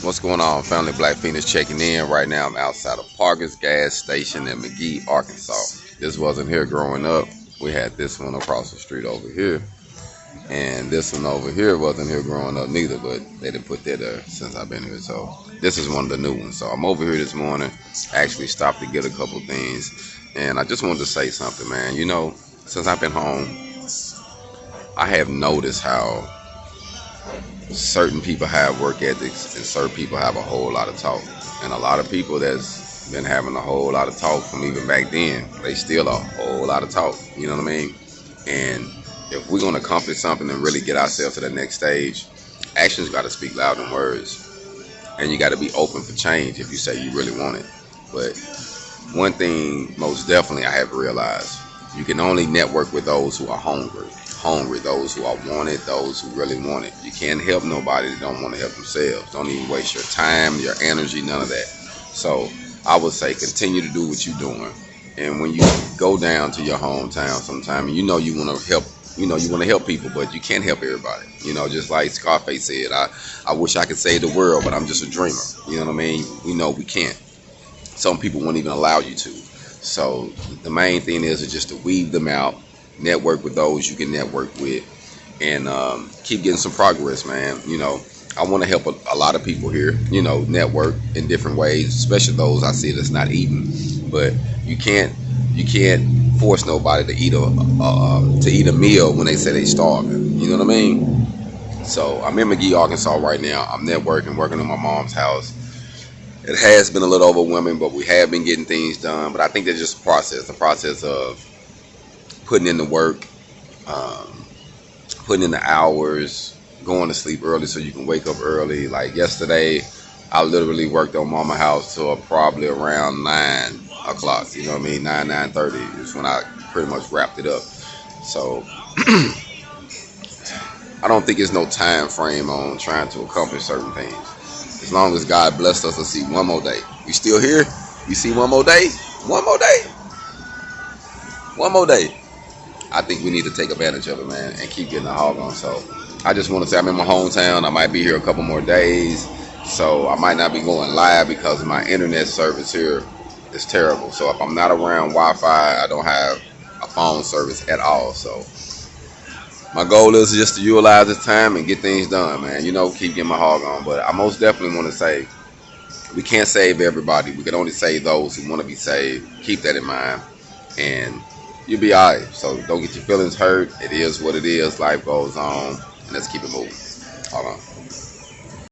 What's going on, family? Black Phoenix checking in. Right now, I'm outside of Parker's gas station in McGee, Arkansas. This wasn't here growing up. We had this one across the street over here, and this one over here wasn't here growing up neither. But they didn't put that there since I've been here. So this is one of the new ones. So I'm over here this morning. Actually stopped to get a couple things, and I just wanted to say something, man. Since I've been home, I have noticed how certain people have work ethics and certain people have a whole lot of talk. And a lot of people that's been having a whole lot of talk from even back then, they still a whole lot of talk. You know what I mean? And if we're going to accomplish something and really get ourselves to the next stage, actions got to speak louder than words. And you got to be open for change if you say you really want it. But one thing most definitely I have realized, you can only network with those who are hungry, those who are wanted, those who really want it. You can't help nobody that don't want to help themselves. Don't even waste your time, your energy, none of that. So I would say continue to do what you're doing. And when you go down to your hometown sometime, you know you want to help. You want to help people, but you can't help everybody. Just like Scarface said, I wish I could save the world, but I'm just a dreamer. You know what I mean? We know we can't. Some people won't even allow you to. So the main thing is just to weed them out, network with those you can network with, and keep getting some progress, man. I want to help a lot of people here, network in different ways, especially those I see that's not eating. But you can't force nobody to eat a meal when they say they starving. You know what I mean? So I'm in McGee, Arkansas right now. I'm networking, working on my mom's house. It has been a little overwhelming, but we have been getting things done. But I think that's just a process of putting in the work, putting in the hours, going to sleep early so you can wake up early. Like yesterday, I literally worked on Mama House till probably around 9 o'clock. You know what I mean? 9:30 is when I pretty much wrapped it up. So I don't think there's no time frame on trying to accomplish certain things. As long as God blessed us to see one more day. We still here? You see one more day? One more day? One more day. I think we need to take advantage of it, man, and keep getting the hog on. So I just want to say I'm in my hometown. I might be here a couple more days. So I might not be going live because my internet service here is terrible. So if I'm not around Wi-Fi, I don't have a phone service at all. So my goal is just to utilize this time and get things done, man. Keep getting my hog on. But I most definitely want to say we can't save everybody. We can only save those who want to be saved. Keep that in mind. And you'll be alright. So don't get your feelings hurt. It is what it is. Life goes on. And let's keep it moving. Hold on.